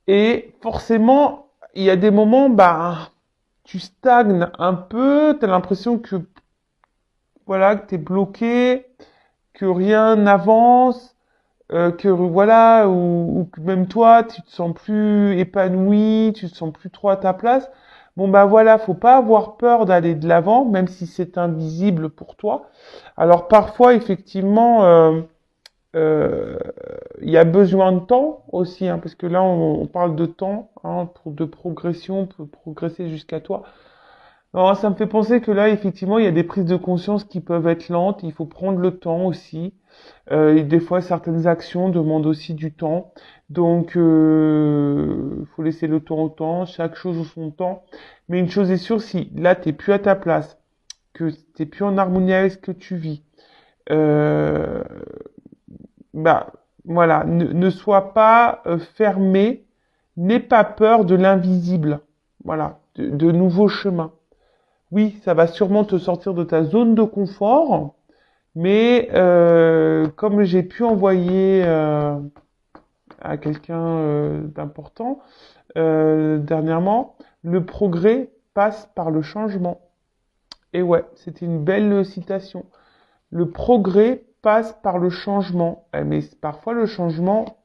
Et forcément, il y a des moments, bah, tu stagnes un peu, tu as l'impression que, voilà, que tu es bloqué, que rien n'avance, que voilà, ou que même toi, tu te sens plus épanoui, tu te sens plus trop à ta place. Bon bah voilà, faut pas avoir peur d'aller de l'avant, même si c'est invisible pour toi. Alors parfois, effectivement, euh, il y a besoin de temps aussi, hein, parce que là, on parle de temps, hein, de progression, pour progresser jusqu'à toi. Alors, ça me fait penser que là, effectivement, il y a des prises de conscience qui peuvent être lentes. Il faut prendre le temps aussi. Et des fois, certaines actions demandent aussi du temps. Donc, faut laisser le temps au temps, chaque chose au son temps. Mais une chose est sûre, si là, t'es plus à ta place, que t'es plus en harmonie avec ce que tu vis, euh, bah, voilà, ne sois pas fermé, n'aie pas peur de l'invisible. Voilà, de nouveaux chemins. Oui, ça va sûrement te sortir de ta zone de confort, mais comme j'ai pu envoyer à quelqu'un d'important dernièrement, le progrès passe par le changement. Et ouais, c'était une belle citation. Le progrès passe par le changement. Mais parfois le changement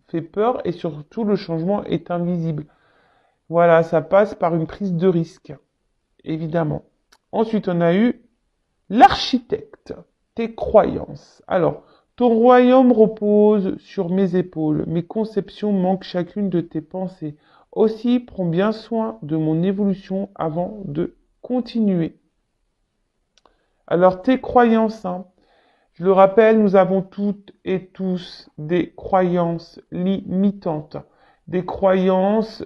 fait peur et surtout le changement est invisible. Voilà, ça passe par une prise de risque, évidemment. Ensuite, on a eu l'architecte, tes croyances. Alors, ton royaume repose sur mes épaules, mes conceptions manquent chacune de tes pensées. Aussi, prends bien soin de mon évolution avant de continuer. Alors, tes croyances, hein. Je le rappelle, nous avons toutes et tous des croyances limitantes, des croyances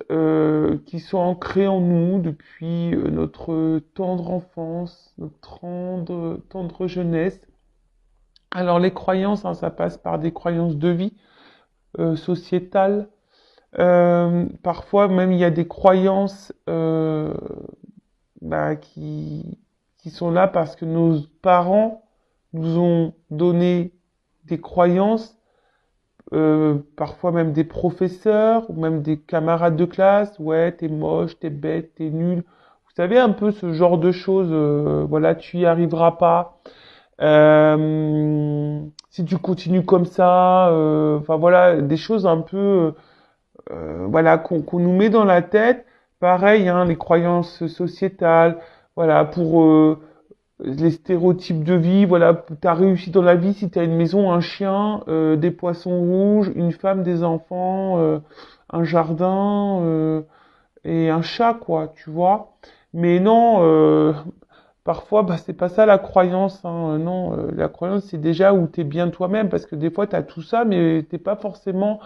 qui sont ancrées en nous depuis notre tendre enfance, notre tendre jeunesse. Alors les croyances, hein, ça passe par des croyances de vie sociétales. Parfois même il y a des croyances bah, qui sont là parce que nos parents nous ont donné des croyances, parfois même des professeurs, ou même des camarades de classe, ouais, t'es moche, t'es bête, t'es nul. Vous savez, un peu ce genre de choses, voilà, tu y arriveras pas. Si tu continues comme ça, enfin voilà, des choses un peu, voilà, qu'on nous met dans la tête. Pareil, hein, les croyances sociétales, voilà, pour les stéréotypes de vie, voilà, t'as réussi dans la vie si t'as une maison, un chien, des poissons rouges, une femme, des enfants, un jardin et un chat, quoi, tu vois. Mais non, parfois, bah, c'est pas ça la croyance, hein. Non, la croyance, c'est déjà où t'es bien toi-même, parce que des fois, t'as tout ça, mais t'es pas forcément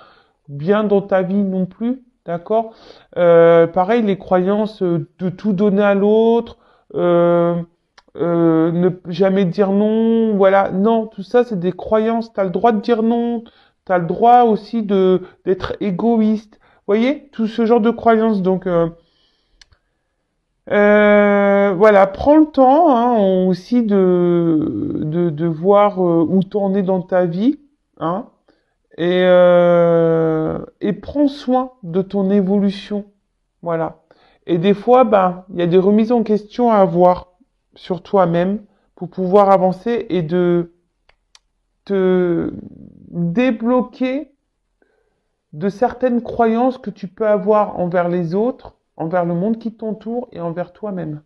bien dans ta vie non plus, d'accord? Pareil, les croyances de tout donner à l'autre, euh, ne jamais dire non, voilà. Non, tout ça, c'est des croyances. T'as le droit de dire non, t'as le droit aussi de d'être égoïste. Vous voyez, tout ce genre de croyances. Donc, voilà, prends le temps hein, aussi de voir où t'en es dans ta vie, hein, et prends soin de ton évolution. Voilà. Et des fois, ben, il y a des remises en question à avoir sur toi-même pour pouvoir avancer et de te débloquer de certaines croyances que tu peux avoir envers les autres, envers le monde qui t'entoure et envers toi-même.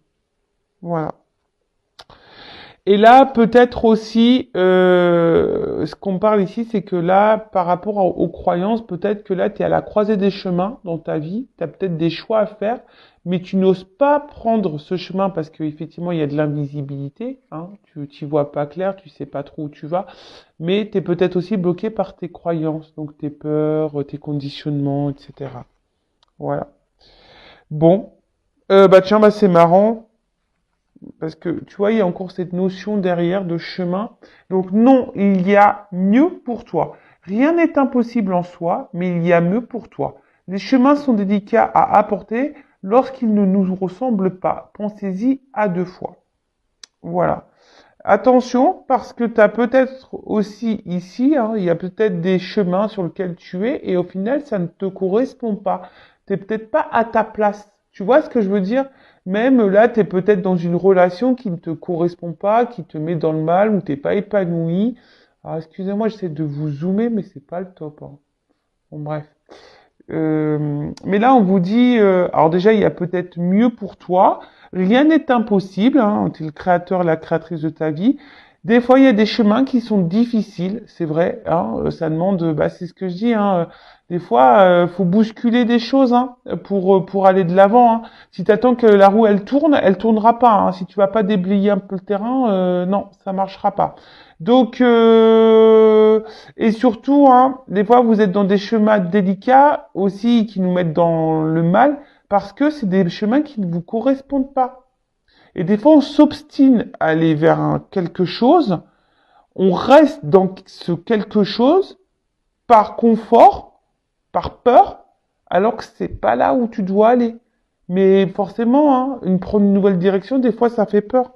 Voilà. Et là, peut-être aussi, ce qu'on parle ici, c'est que là, par rapport aux croyances, peut-être que là, tu es à la croisée des chemins dans ta vie, tu as peut-être des choix à faire, mais tu n'oses pas prendre ce chemin parce qu'effectivement, il y a de l'invisibilité, hein, tu t'y vois pas clair, tu sais pas trop où tu vas, mais tu es peut-être aussi bloqué par tes croyances, donc tes peurs, tes conditionnements, etc. Voilà. Bon, bah tiens, bah c'est marrant. Parce que tu vois, il y a encore cette notion derrière de chemin. Donc non, il y a mieux pour toi. Rien n'est impossible en soi, mais il y a mieux pour toi. Les chemins sont délicats à apporter lorsqu'ils ne nous ressemblent pas. Pensez-y à deux fois. Voilà. Attention, parce que tu as peut-être aussi ici, hein, il y a peut-être des chemins sur lesquels tu es et au final, ça ne te correspond pas. T'es peut-être pas à ta place. Tu vois ce que je veux dire? Même là, tu es peut-être dans une relation qui ne te correspond pas, qui te met dans le mal, où t'es pas épanoui. Alors, excusez-moi, j'essaie de vous zoomer, mais c'est pas le top, hein. Bon, bref. Mais là, on vous dit, alors déjà, il y a peut-être mieux pour toi. Rien n'est impossible, hein. Tu es le créateur, la créatrice de ta vie. Des fois, il y a des chemins qui sont difficiles, c'est vrai, hein. Ça demande, bah, c'est ce que je dis, hein. Des fois, faut bousculer des choses, hein, pour aller de l'avant, hein. Si tu attends que la roue elle tournera pas, hein. Si tu vas pas déblayer un peu le terrain, non, ça marchera pas. Donc, et surtout, hein, des fois, vous êtes dans des chemins délicats aussi qui nous mettent dans le mal parce que c'est des chemins qui ne vous correspondent pas. Et des fois, on s'obstine à aller vers quelque chose, on reste dans ce quelque chose par confort, par peur, alors que c'est pas là où tu dois aller. Mais forcément, hein, prendre une nouvelle direction, des fois, ça fait peur.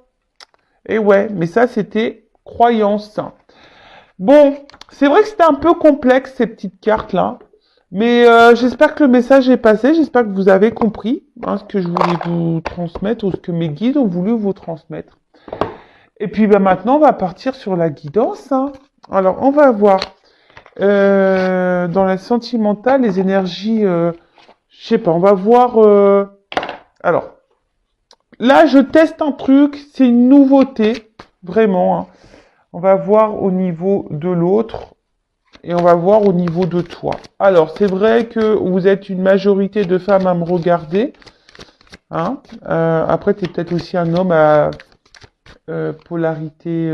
Et ouais, mais ça, c'était croyance. Bon, c'est vrai que c'était un peu complexe ces petites cartes-là, mais j'espère que le message est passé, j'espère que vous avez compris, hein, ce que je voulais vous transmettre ou ce que mes guides ont voulu vous transmettre. Et puis bah, maintenant, on va partir sur la guidance, hein. Alors, on va voir dans la sentimentale les énergies, je sais pas, on va voir... alors, là, je teste un truc, c'est une nouveauté, vraiment, hein. On va voir au niveau de l'autre. Et on va voir au niveau de toi. Alors, c'est vrai que vous êtes une majorité de femmes à me regarder, hein. Après, tu es peut-être aussi un homme à polarité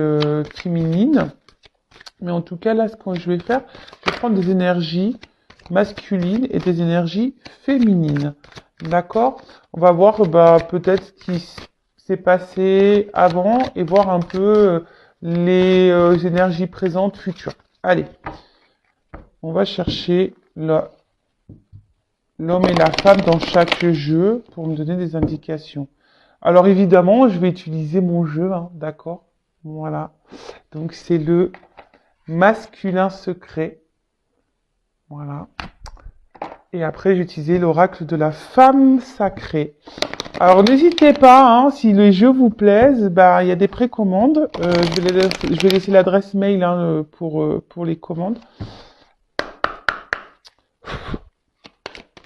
féminine. Mais en tout cas, là, ce que je vais faire, je vais prendre des énergies masculines et des énergies féminines. D'accord? On va voir bah, peut-être ce qui s'est passé avant et voir un peu les énergies présentes, futures. Allez. On va chercher l'homme et la femme dans chaque jeu pour me donner des indications. Alors évidemment, je vais utiliser mon jeu, hein, d'accord? Voilà. Donc c'est le masculin secret. Voilà. Et après, j'ai utilisé l'oracle de la femme sacrée. Alors n'hésitez pas, hein, si les jeux vous plaisent, bah il y a des précommandes. Je vais laisser l'adresse mail hein, pour les commandes.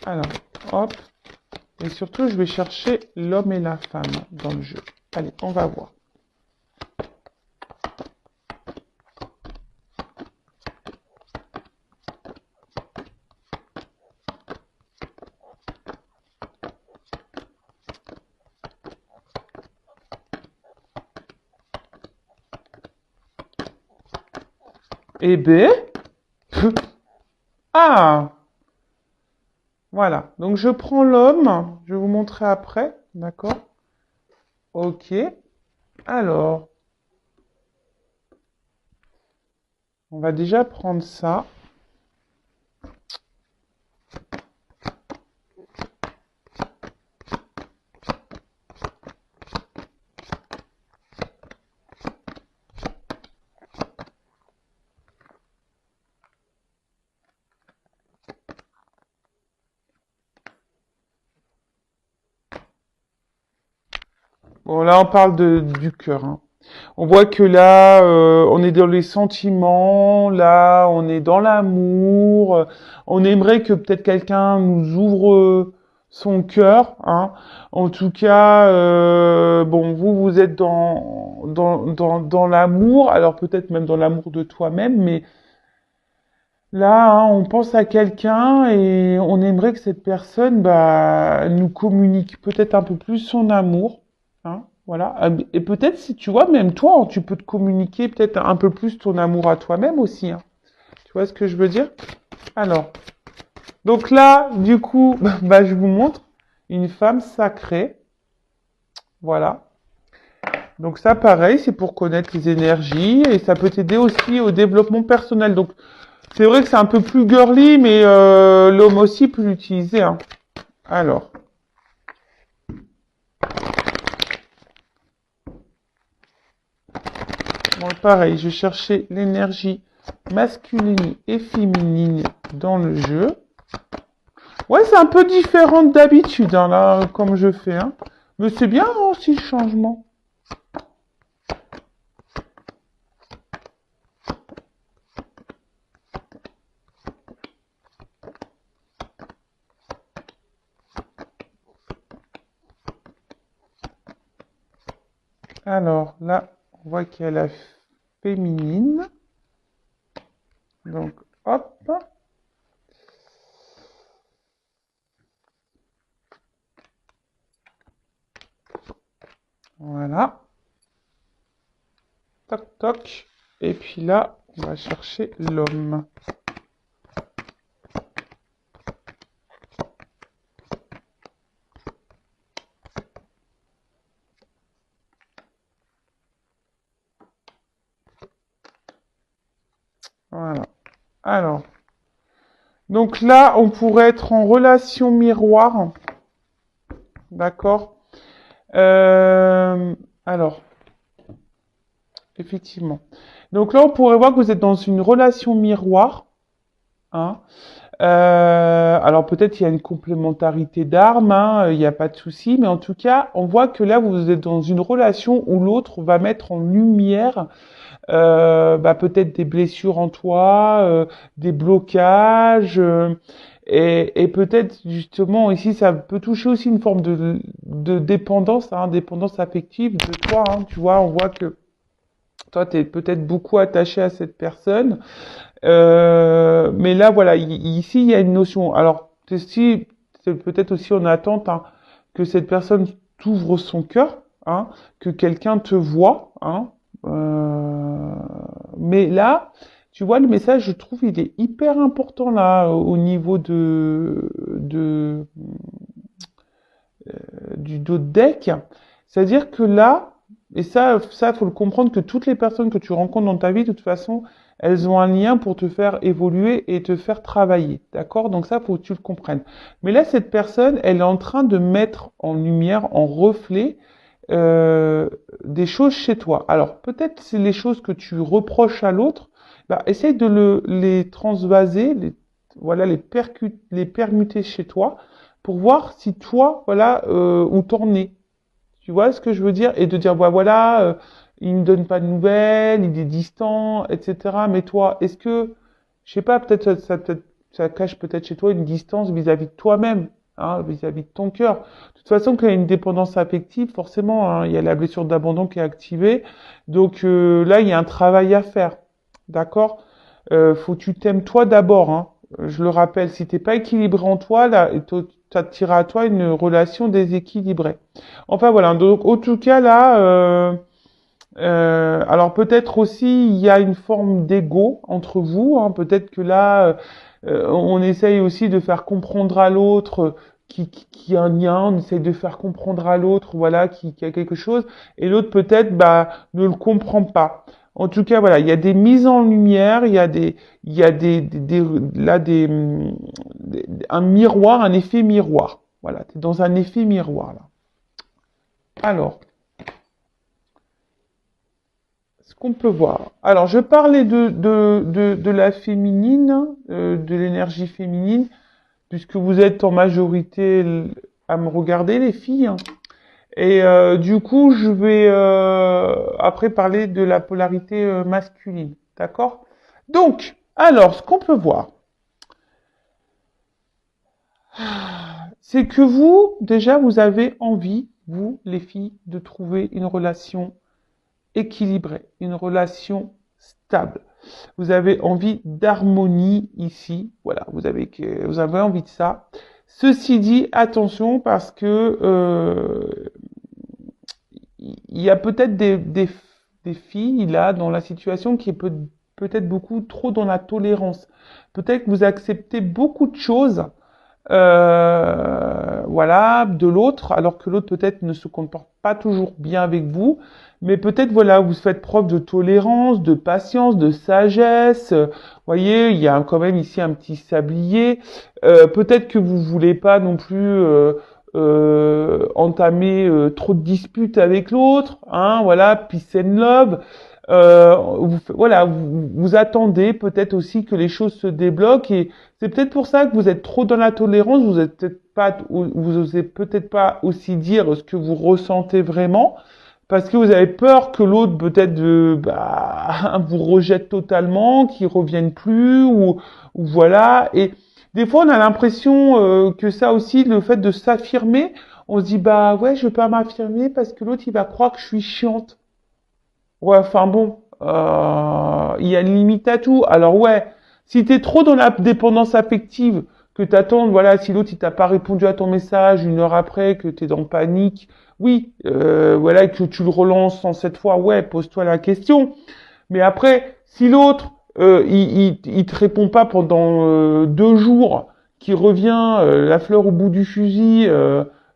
Alors, hop. Et surtout, je vais chercher l'homme et la femme dans le jeu. Allez, on va voir. Eh ben, ah, voilà. Donc je prends l'homme. Je vais vous montrer après, d'accord? Ok. Alors, on va déjà prendre ça. Bon, là, on parle du cœur, hein. On voit que là, on est dans les sentiments, là, on est dans l'amour. On aimerait que peut-être quelqu'un nous ouvre son cœur, hein. En tout cas, bon, vous êtes dans l'amour, alors peut-être même dans l'amour de toi-même, mais là, hein, on pense à quelqu'un et on aimerait que cette personne, bah, nous communique peut-être un peu plus son amour, hein, voilà. Et peut-être si tu vois, même toi, tu peux te communiquer peut-être un peu plus ton amour à toi-même aussi, hein. Tu vois ce que je veux dire? Alors, donc là, du coup, bah, je vous montre une femme sacrée, voilà. Donc ça, pareil, c'est pour connaître les énergies et ça peut t'aider aussi au développement personnel. Donc c'est vrai que c'est un peu plus girly, mais l'homme aussi peut l'utiliser, hein. Alors. Bon, pareil, je cherchais l'énergie masculine et féminine dans le jeu. Ouais, c'est un peu différent d'habitude, hein, là, comme je fais. Hein. Mais c'est bien aussi le changement. Alors, là, on voit qu'il y a la féminine. Donc, hop. Voilà. Toc, toc. Et puis là, on va chercher l'homme. Voilà. Alors, donc là, on pourrait être en relation miroir. D'accord? Alors, effectivement. Donc là, on pourrait voir que vous êtes dans une relation miroir. Hein. Alors peut-être il y a une complémentarité d'armes, hein, il n'y a pas de souci, mais en tout cas, on voit que là, vous êtes dans une relation où l'autre va mettre en lumière peut-être des blessures en toi, des blocages, et peut-être justement ici, ça peut toucher aussi une forme de dépendance, hein, dépendance affective de toi. Hein, tu vois, on voit que toi, tu es peut-être beaucoup attaché à cette personne. Mais là, voilà, ici, il y a une notion. Alors, c'est peut-être aussi en attente hein, que cette personne t'ouvre son cœur, hein, que quelqu'un te voit. Hein, mais là, tu vois, le message, je trouve, il est hyper important là au niveau du dos de deck. C'est-à-dire que là, et ça, faut le comprendre que toutes les personnes que tu rencontres dans ta vie, de toute façon, elles ont un lien pour te faire évoluer et te faire travailler. D'accord? Donc ça, faut que tu le comprennes. Mais là, cette personne, elle est en train de mettre en lumière, en reflet, des choses chez toi. Alors, peut-être c'est les choses que tu reproches à l'autre, bah, essaye de les transvaser, voilà, les permuter chez toi pour voir si toi, voilà, où t'en es. Tu vois ce que je veux dire? Et de dire, bah, voilà, il ne donne pas de nouvelles, il est distant, etc. Mais toi, est-ce que, je sais pas, peut-être ça cache peut-être chez toi une distance vis-à-vis de toi-même, hein, vis-à-vis de ton cœur. De toute façon, quand il y a une dépendance affective, forcément, hein, il y a la blessure d'abandon qui est activée. Donc là, il y a un travail à faire. D'accord? Faut que tu t'aimes toi d'abord, hein. Je le rappelle, si t'es pas équilibré en toi, là, t'attireras à toi une relation déséquilibrée. Enfin voilà, donc en tout cas là, alors peut-être aussi il y a une forme d'ego entre vous, hein, peut-être que là on essaye aussi de faire comprendre à l'autre qui a un lien, on essaye de faire comprendre à l'autre voilà qui a quelque chose, et l'autre peut-être bah ne le comprend pas. En tout cas voilà, il y a des mises en lumière, il y a là un miroir, un effet miroir. Voilà, tu es dans un effet miroir là. Alors, ce qu'on peut voir. Alors, je parlais de la féminine, de l'énergie féminine, puisque vous êtes en majorité à me regarder, les filles. Hein. Et du coup, je vais après parler de la polarité masculine. D'accord? Donc, alors, ce qu'on peut voir, c'est que vous, déjà, vous avez envie, vous, les filles, de trouver une relation équilibrée, une relation stable. Vous avez envie d'harmonie ici, voilà, vous avez envie de ça. Ceci dit, attention parce que il y a peut-être des filles là dans la situation qui est peut-être beaucoup trop dans la tolérance. Peut-être que vous acceptez beaucoup de choses voilà, de l'autre, alors que l'autre peut-être ne se comporte pas toujours bien avec vous, mais peut-être voilà, vous faites preuve de tolérance, de patience, de sagesse. Voyez, il y a quand même ici un petit sablier. Peut-être que vous voulez pas non plus entamer trop de disputes avec l'autre, hein, voilà, peace and love. Voilà, vous attendez peut-être aussi que les choses se débloquent et c'est peut-être pour ça que vous êtes trop dans la tolérance, vous osez peut-être pas aussi dire ce que vous ressentez vraiment parce que vous avez peur que l'autre peut-être vous rejette totalement, qu'il revienne plus ou voilà. Et des fois on a l'impression que ça aussi, le fait de s'affirmer, on se dit bah ouais je veux pas m'affirmer parce que l'autre il va croire que je suis chiante. Ouais, enfin bon, il y a une limite à tout. Alors ouais, si t'es trop dans la dépendance affective, que t'attends, voilà, si l'autre il t'a pas répondu à ton message 1 heure après, que t'es dans panique, oui, voilà, que tu le relances 107 fois, ouais, pose-toi la question. Mais après, si l'autre, il te répond pas pendant 2 jours, qu'il revient la fleur au bout du fusil,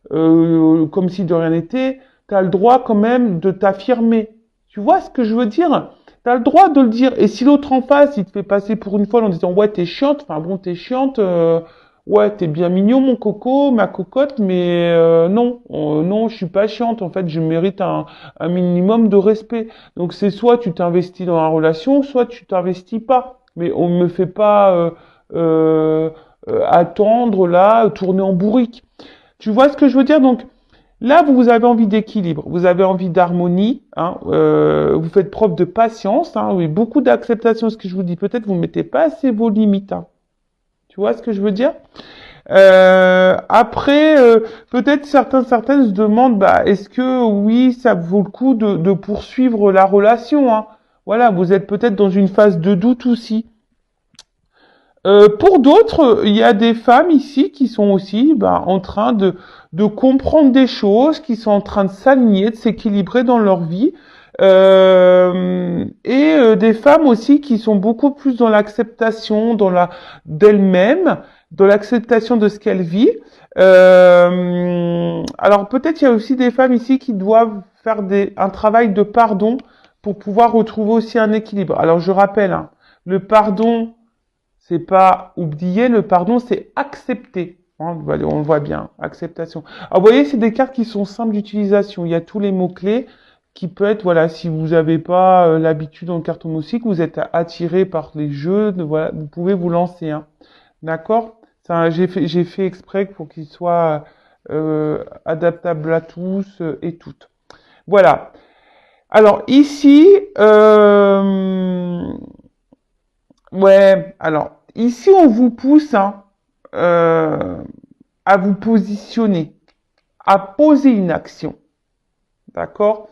comme si de rien n'était, t'as le droit quand même de t'affirmer. Tu vois ce que je veux dire? T'as le droit de le dire. Et si l'autre en face, il te fait passer pour une folle en disant ouais t'es chiante, enfin bon t'es chiante, ouais t'es bien mignon mon coco, ma cocotte, mais non, non je suis pas chiante. En fait je mérite un minimum de respect. Donc c'est soit tu t'investis dans la relation, soit tu t'investis pas. Mais on me fait pas euh, attendre là, tourner en bourrique. Tu vois ce que je veux dire? Donc là, vous avez envie d'équilibre, vous avez envie d'harmonie, hein, vous faites preuve de patience, hein, oui, beaucoup d'acceptation. Ce que je vous dis, peut-être vous mettez pas assez vos limites. Hein. Tu vois ce que je veux dire? Après, peut-être certaines se demandent, bah, est-ce que oui, ça vaut le coup de poursuivre la relation, hein. Voilà, vous êtes peut-être dans une phase de doute aussi. Pour d'autres, il y a des femmes ici qui sont aussi en train de comprendre des choses, qui sont en train de s'aligner, de s'équilibrer dans leur vie. Des femmes aussi qui sont beaucoup plus dans l'acceptation d'elles-mêmes, dans l'acceptation de ce qu'elles vivent. Alors peut-être il y a aussi des femmes ici qui doivent faire un travail de pardon pour pouvoir retrouver aussi un équilibre. Alors je rappelle, hein, le pardon c'est pas oublier, le pardon, c'est accepter. Hein, on le voit bien, acceptation. Alors, vous voyez, c'est des cartes qui sont simples d'utilisation. Il y a tous les mots-clés qui peut être, voilà, si vous n'avez pas l'habitude en cartomotique, vous êtes attiré par les jeux, voilà, vous pouvez vous lancer. Hein. D'accord? J'ai fait exprès pour qu'il soit adaptable à tous et toutes. Voilà. Alors ici, ouais, alors ici on vous pousse hein, euh, à vous positionner, à poser une action, d'accord?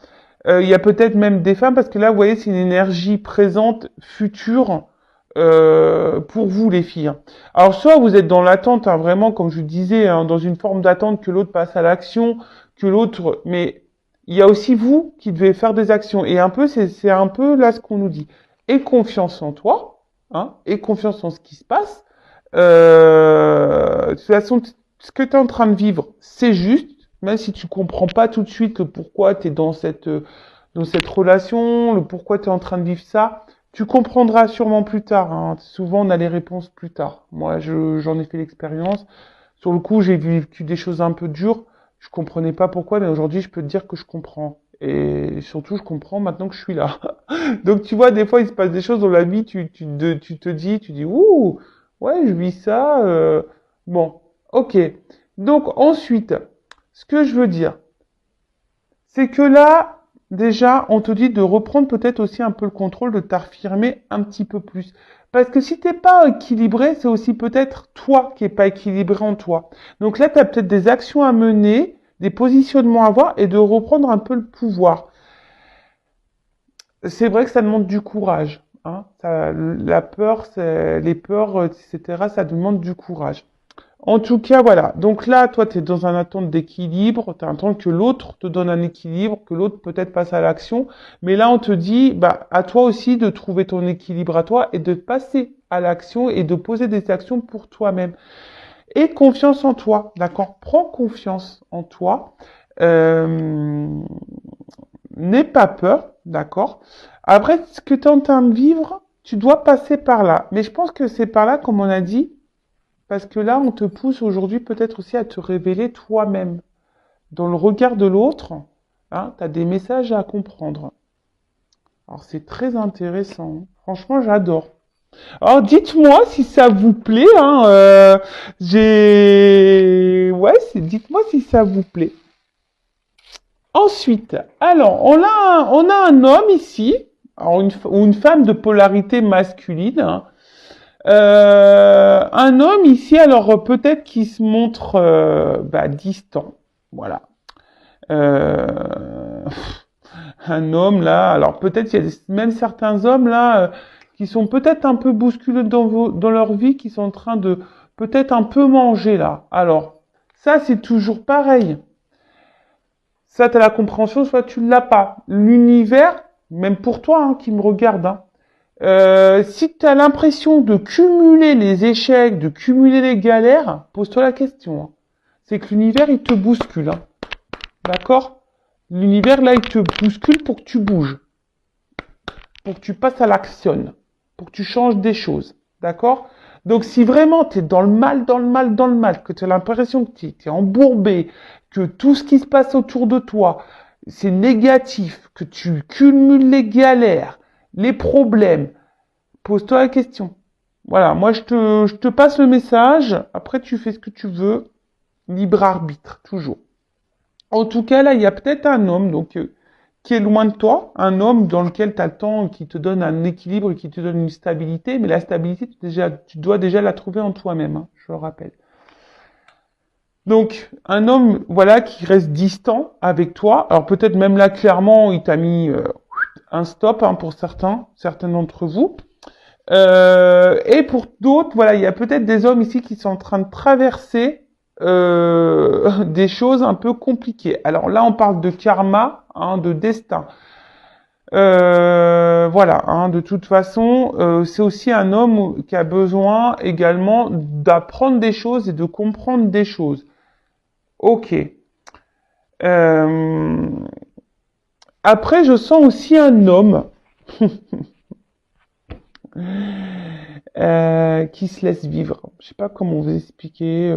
Il y a peut-être même des femmes, parce que là vous voyez c'est une énergie présente, future, pour vous les filles. Hein. Alors soit vous êtes dans l'attente, hein, vraiment comme je disais, hein, dans une forme d'attente que l'autre passe à l'action, que l'autre, mais il y a aussi vous qui devez faire des actions. Et un peu, c'est un peu là ce qu'on nous dit. Aie confiance en toi, hein, aie confiance en ce qui se passe. De toute façon, ce que tu es en train de vivre, c'est juste, même si tu comprends pas tout de suite le pourquoi tu es dans cette relation, le pourquoi tu es en train de vivre ça, tu comprendras sûrement plus tard. Hein. Souvent, on a les réponses plus tard. Moi, j'en ai fait l'expérience. Sur le coup, j'ai vécu des choses un peu dures. Je comprenais pas pourquoi, mais aujourd'hui, je peux te dire que je comprends. Et surtout, je comprends maintenant que je suis là. Donc, tu vois, des fois, il se passe des choses dans la vie, tu dis, ouh, ouais, je vis ça. Bon, ok. Donc, ensuite, ce que je veux dire, c'est que là, déjà, on te dit de reprendre peut-être aussi un peu le contrôle, de t'affirmer un petit peu plus. Parce que si t'es pas équilibré, c'est aussi peut-être toi qui est pas équilibré en toi. Donc là, tu as peut-être des actions à mener, des positionnements à avoir et de reprendre un peu le pouvoir. C'est vrai que ça demande du courage. Hein. La peur, les peurs, etc., ça demande du courage. En tout cas, voilà. Donc là, toi, tu es dans un attente d'équilibre, tu attends que l'autre te donne un équilibre, que l'autre peut-être passe à l'action. Mais là, on te dit, à toi aussi de trouver ton équilibre à toi et de passer à l'action et de poser des actions pour toi-même. Et confiance en toi, d'accord? Prends confiance en toi. Euh, N'aie pas peur, d'accord? Après, ce que tu es en train de vivre, tu dois passer par là. Mais je pense que c'est par là, comme on a dit, parce que là, on te pousse aujourd'hui peut-être aussi à te révéler toi-même. Dans le regard de l'autre, hein, tu as des messages à comprendre. Alors, c'est très intéressant. Franchement, j'adore. Alors, dites-moi si ça vous plaît, hein. Ouais, dites-moi si ça vous plaît. Ensuite, alors, on a un homme ici, alors ou une femme de polarité masculine, hein. Un homme ici, alors peut-être qu'il se montre distant, voilà. Euh, un homme là, alors peut-être il y a même certains hommes là qui sont peut-être un peu bousculés dans leur vie, qui sont en train de peut-être un peu manger là. Alors, ça c'est toujours pareil. Ça, tu as la compréhension, soit tu ne l'as pas. L'univers, même pour toi qui me regarde, hein, si tu as l'impression de cumuler les échecs, de cumuler les galères, pose-toi la question, hein. C'est que l'univers, il te bouscule, hein. D'accord? L'univers, là, il te bouscule pour que tu bouges, pour que tu passes à l'action, pour que tu changes des choses. D'accord? Donc, si vraiment tu es dans le mal, dans le mal, dans le mal, que tu as l'impression que tu es embourbé, que tout ce qui se passe autour de toi, c'est négatif, que tu cumules les galères, les problèmes, pose-toi la question. Voilà, moi je te passe le message, après tu fais ce que tu veux, libre arbitre, toujours. En tout cas, là, il y a peut-être un homme qui est loin de toi, un homme dans lequel tu as le temps, qui te donne un équilibre, qui te donne une stabilité, mais la stabilité, tu dois déjà la trouver en toi-même, hein, je le rappelle. Donc, un homme, voilà, qui reste distant avec toi. Alors peut-être même là, clairement, il t'a mis un stop hein, pour certains d'entre vous. Et pour d'autres, voilà, il y a peut-être des hommes ici qui sont en train de traverser des choses un peu compliquées. Alors là, on parle de karma, hein, de destin. Voilà, hein, de toute façon, c'est aussi un homme qui a besoin également d'apprendre des choses et de comprendre des choses. Ok. Euh, Après, je sens aussi un homme qui se laisse vivre. Je sais pas comment vous expliquer.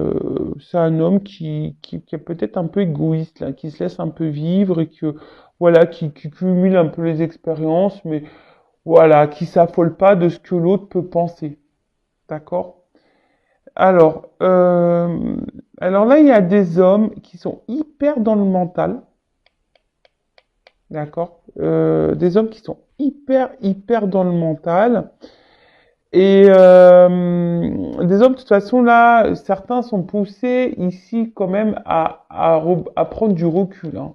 C'est un homme qui est peut-être un peu égoïste, là, qui se laisse un peu vivre et que voilà, qui cumule un peu les expériences, mais voilà, qui s'affole pas de ce que l'autre peut penser. D'accord? Alors, alors là, il y a des hommes qui sont hyper dans le mental. D'accord? Des hommes qui sont hyper dans le mental. Et des hommes, de toute façon, là, certains sont poussés ici quand même à prendre du recul, hein.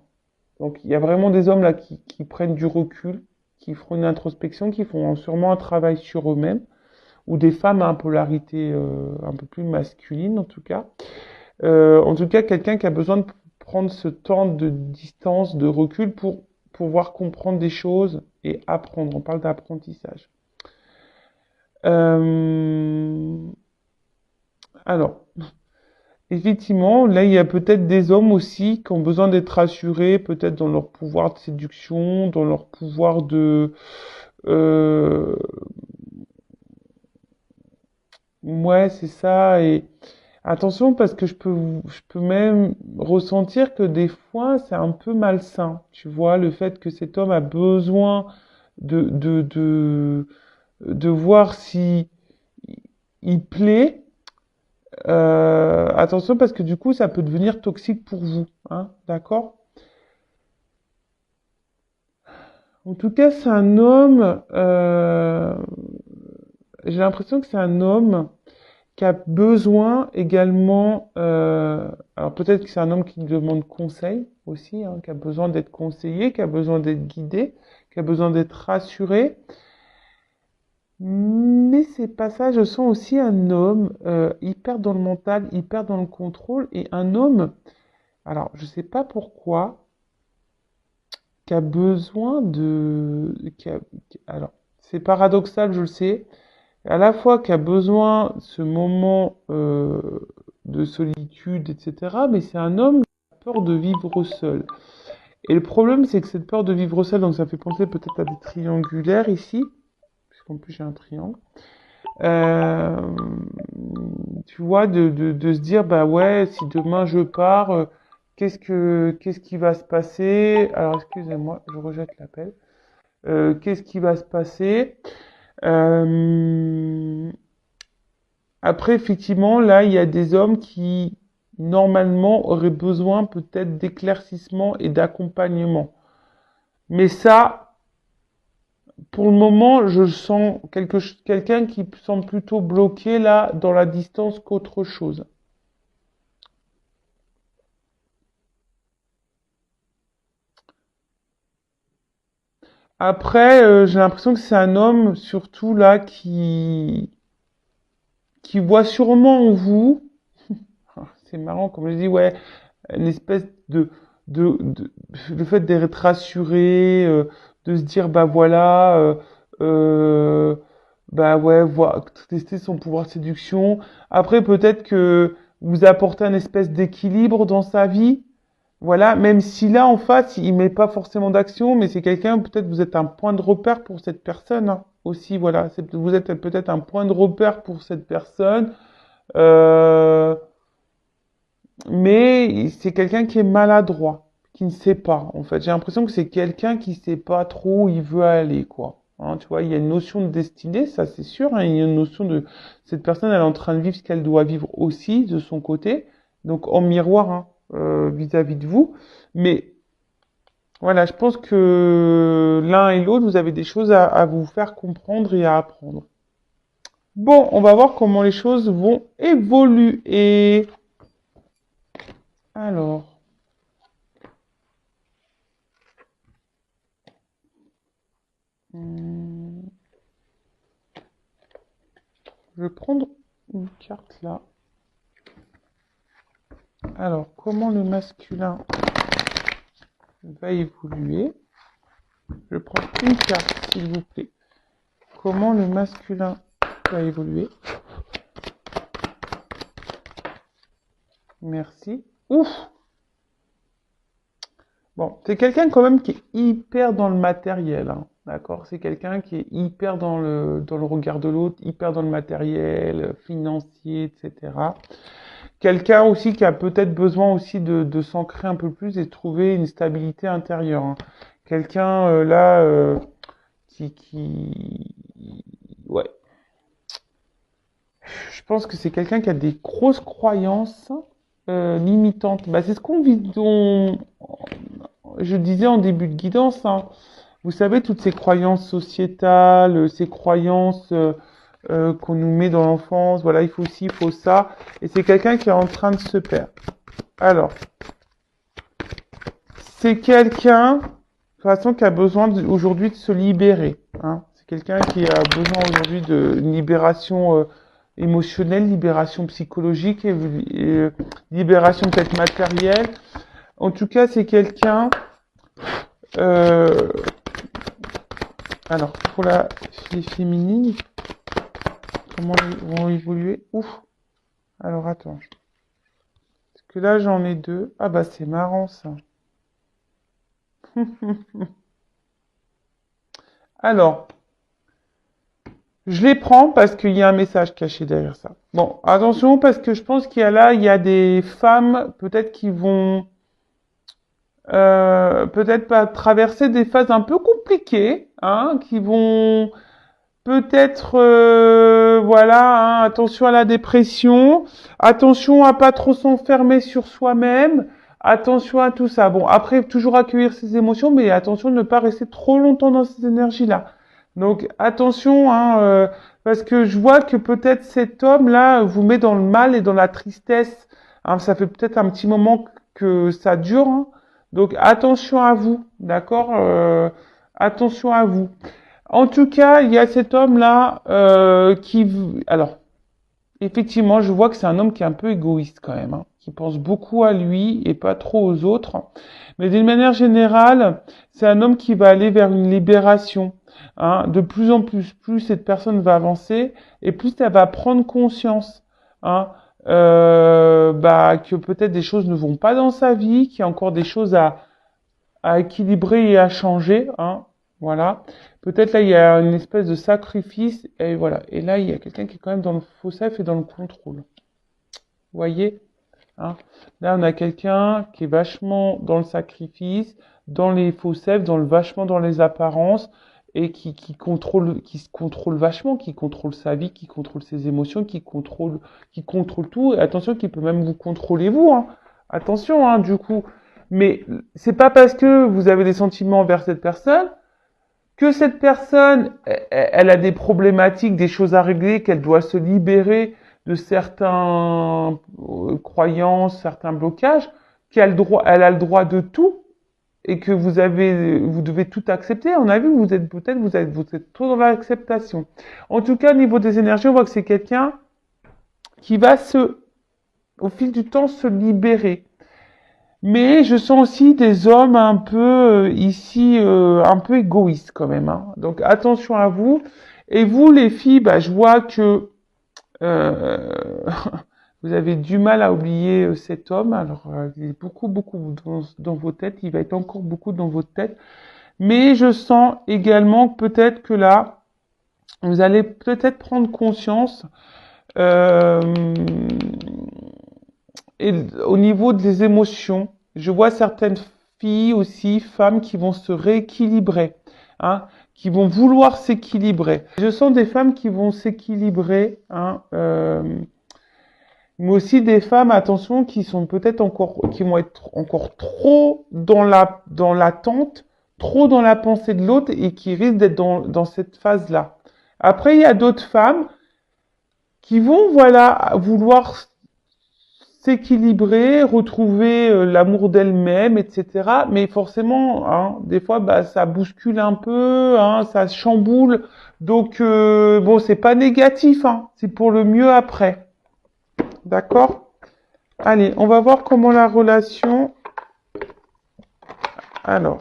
Donc, il y a vraiment des hommes là qui prennent du recul, qui feront une introspection, qui font sûrement un travail sur eux-mêmes, ou des femmes à polarité un peu plus masculine, en tout cas, quelqu'un qui a besoin de prendre ce temps de distance, de recul pour pouvoir comprendre des choses et apprendre. On parle d'apprentissage. Euh, alors, effectivement, là, il y a peut-être des hommes aussi qui ont besoin d'être rassurés, peut-être dans leur pouvoir de séduction, dans leur pouvoir de... Euh, ouais, c'est ça. Et attention, parce que je peux même ressentir que des fois, c'est un peu malsain. Tu vois, le fait que cet homme a besoin de, de, de, de voir si il plaît. Attention, parce que du coup, ça peut devenir toxique pour vous. Hein, d'accord? En tout cas, c'est un homme. J'ai l'impression que c'est un homme qui a besoin également, alors peut-être que c'est un homme qui demande conseil aussi, hein, qui a besoin d'être conseillé, qui a besoin d'être guidé, qui a besoin d'être rassuré. Mais c'est pas ça, je sens aussi un homme hyper dans le mental, hyper dans le contrôle, et un homme, alors je sais pas pourquoi, qui a besoin de... alors, c'est paradoxal, je le sais, à la fois qui a besoin de ce moment de solitude, etc., mais c'est un homme qui a peur de vivre seul. Et le problème, c'est que cette peur de vivre seul, donc ça fait penser peut-être à des triangulaires ici, puisqu'en plus j'ai un triangle, euh, tu vois, de se dire, bah ouais, si demain je pars, qu'est-ce qui va se passer? Alors excusez-moi, je rejette l'appel. qu'est-ce qui va se passer. Euh, Après, effectivement, là, il y a des hommes qui, normalement, auraient besoin peut-être d'éclaircissement et d'accompagnement. Mais ça, pour le moment, je sens quelqu'un qui semble plutôt bloqué là dans la distance qu'autre chose. Après, j'ai l'impression que c'est un homme surtout là qui voit sûrement en vous, c'est marrant comme je dis, ouais, une espèce de le fait d'être rassuré, de se dire bah voilà, euh, bah ouais, tester son pouvoir de séduction. Après, peut-être que vous apportez un espèce d'équilibre dans sa vie. Voilà, même si là en face, il met pas forcément d'action, mais c'est quelqu'un, peut-être vous êtes un point de repère pour cette personne hein, aussi, voilà. Vous êtes peut-être un point de repère pour cette personne, euh, mais c'est quelqu'un qui est maladroit, qui ne sait pas, en fait. J'ai l'impression que c'est quelqu'un qui sait pas trop où il veut aller, quoi. Hein, tu vois, il y a une notion de destinée, ça c'est sûr, hein, il y a une notion de cette personne, elle est en train de vivre ce qu'elle doit vivre aussi de son côté, donc en miroir hein, vis-à-vis de vous. Mais voilà, je pense que l'un et l'autre, vous avez des choses à vous faire comprendre et à apprendre. Bon, on va voir comment les choses vont évoluer. Alors, hmm, je vais prendre une carte là. Alors, comment le masculin va évoluer? Je prends une carte, s'il vous plaît. Comment le masculin va évoluer? Merci. Ouf! Bon, c'est quelqu'un quand même qui est hyper dans le matériel, hein, d'accord? C'est quelqu'un qui est hyper dans le regard de l'autre, hyper dans le matériel, financier, etc. Quelqu'un aussi qui a peut-être besoin aussi de s'ancrer un peu plus et de trouver une stabilité intérieure, hein. Quelqu'un là qui, ouais, je pense que c'est quelqu'un qui a des grosses croyances limitantes. Bah, c'est ce qu'on vit, je disais en début de guidance, hein. Vous savez, toutes ces croyances sociétales, ces croyances qu'on nous met dans l'enfance, voilà, il faut ci, il faut ça. Et c'est quelqu'un qui est en train de se perdre. Alors, c'est quelqu'un, de toute façon, qui a besoin aujourd'hui de se libérer. Hein. C'est quelqu'un qui a besoin aujourd'hui de libération émotionnelle, libération psychologique et libération peut-être matérielle. En tout cas, c'est quelqu'un... euh, alors, pour les féminines, comment ils vont évoluer? Ouf. Alors, attends. Parce que là, j'en ai deux. Ah bah, c'est marrant, ça. Alors, je les prends parce qu'il y a un message caché derrière ça. Bon, attention, parce que je pense il y a des femmes, peut-être qui vont, peut-être pas traverser des phases un peu compliquées, hein, qui vont peut-être, voilà, hein, attention à la dépression, attention à pas trop s'enfermer sur soi-même, attention à tout ça. Bon, après, toujours accueillir ses émotions, mais attention de ne pas rester trop longtemps dans ces énergies-là. Donc, attention, hein, parce que je vois que peut-être cet homme-là vous met dans le mal et dans la tristesse. Hein, ça fait peut-être un petit moment que ça dure. Hein. Donc, attention à vous, d'accord attention à vous. En tout cas, il y a cet homme-là alors, effectivement, je vois que c'est un homme qui est un peu égoïste quand même, hein, qui pense beaucoup à lui et pas trop aux autres. Mais d'une manière générale, c'est un homme qui va aller vers une libération. Hein, de plus en plus, plus cette personne va avancer et plus elle va prendre conscience. Hein, bah, que peut-être des choses ne vont pas dans sa vie, qu'il y a encore des choses à équilibrer et à changer, hein, voilà. Peut-être là, il y a une espèce de sacrifice, et voilà. Et là, il y a quelqu'un qui est quand même dans le faux self et dans le contrôle. Vous voyez, hein. Là, on a quelqu'un qui est vachement dans le sacrifice, dans les faux self, vachement dans les apparences, et qui se contrôle vachement, qui contrôle sa vie, qui contrôle ses émotions, qui contrôle tout. Et attention, qui peut même vous contrôler vous, hein. Attention, hein, du coup. Mais c'est pas parce que vous avez des sentiments envers cette personne que cette personne, elle a des problématiques, des choses à régler, qu'elle doit se libérer de certains croyances, certains blocages, elle a le droit de tout et que vous devez tout accepter. On a vu, vous êtes trop dans l'acceptation. En tout cas, au niveau des énergies, on voit que c'est quelqu'un qui va au fil du temps, se libérer. Mais je sens aussi des hommes un peu ici, un peu égoïstes quand même, hein. Donc attention à vous. Et vous, les filles, bah, je vois que euh, vous avez du mal à oublier cet homme. Alors, il est beaucoup dans vos têtes. Il va être encore beaucoup dans votre tête. Mais je sens également peut-être que là, vous allez peut-être prendre conscience euh, et au niveau des émotions. Je vois certaines filles aussi, femmes qui vont se rééquilibrer, hein, qui vont vouloir s'équilibrer. Je sens des femmes qui vont s'équilibrer, hein, mais aussi des femmes, attention, qui sont peut-être qui vont être encore trop dans l'attente, trop dans la pensée de l'autre et qui risquent d'être dans cette phase-là. Après, il y a d'autres femmes qui vont, voilà, vouloir s'équilibrer, retrouver l'amour d'elle-même, etc. Mais forcément, hein, des fois, bah, ça bouscule un peu, hein, ça chamboule. Donc, bon, c'est pas négatif, hein, c'est pour le mieux après. D'accord? Allez, on va voir comment la relation... Alors,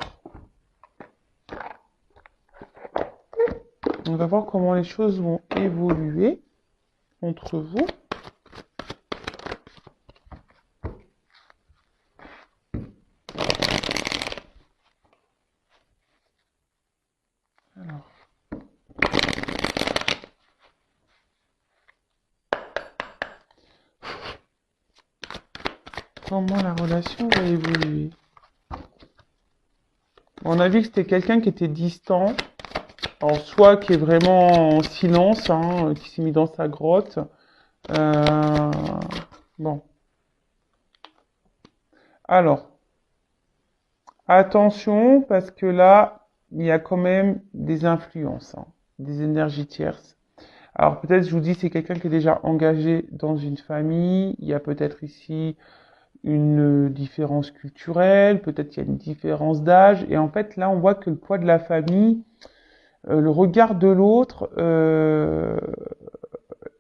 on va voir comment les choses vont évoluer entre vous. Alors. Comment la relation va évoluer? On a vu que c'était quelqu'un qui était distant, alors soit qui est vraiment en silence, hein, qui s'est mis dans sa grotte. Euh, Bon. Alors, attention, parce que là, il y a quand même des influences, hein, des énergies tierces. Alors peut-être, je vous dis, c'est quelqu'un qui est déjà engagé dans une famille. Il y a peut-être ici une différence culturelle, peut-être qu'il y a une différence d'âge. Et en fait, là, on voit que le poids de la famille, le regard de l'autre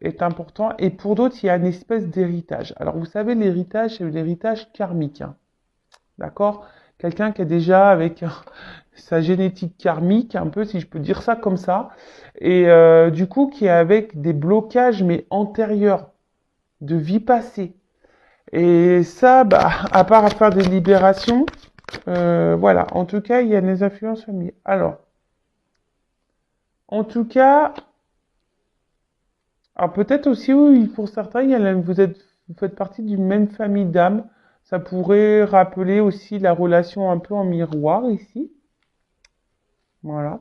est important. Et pour d'autres, il y a une espèce d'héritage. Alors, vous savez, l'héritage, c'est l'héritage karmique, hein. D'accord? Quelqu'un qui est déjà avec sa génétique karmique, un peu, si je peux dire ça comme ça. Et du coup, qui est avec des blocages, mais antérieurs, de vie passée. Et ça, bah, à part à faire des libérations, voilà. En tout cas, il y a des influences familiales. Alors, en tout cas, alors peut-être aussi, oui, pour certains, vous faites partie d'une même famille d'âmes. Ça pourrait rappeler aussi la relation un peu en miroir ici. Voilà.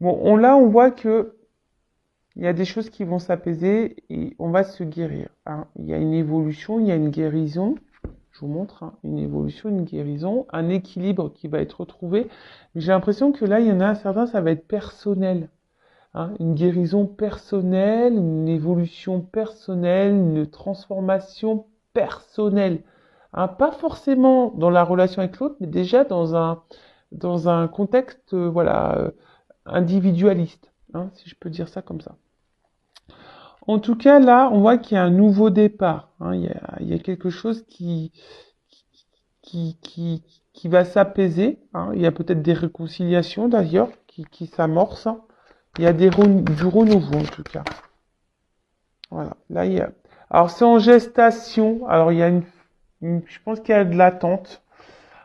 Bon, là, on voit que il y a des choses qui vont s'apaiser et on va se guérir, hein. Il y a une évolution, il y a une guérison. Je vous montre, hein, une évolution, une guérison, un équilibre qui va être retrouvé. J'ai l'impression que là, il y en a certains, ça va être personnel, hein, une guérison personnelle, une évolution personnelle, une transformation personnelle, hein, pas forcément dans la relation avec l'autre, mais déjà dans un contexte, voilà, individualiste, hein, si je peux dire ça comme ça. En tout cas, là, on voit qu'il y a un nouveau départ, hein. Il y a quelque chose qui va s'apaiser, hein. Il y a peut-être des réconciliations d'ailleurs qui s'amorcent, hein. Il y a du renouveau en tout cas. Voilà. Là, il y a... Alors, c'est en gestation. Alors, il y a je pense qu'il y a de l'attente,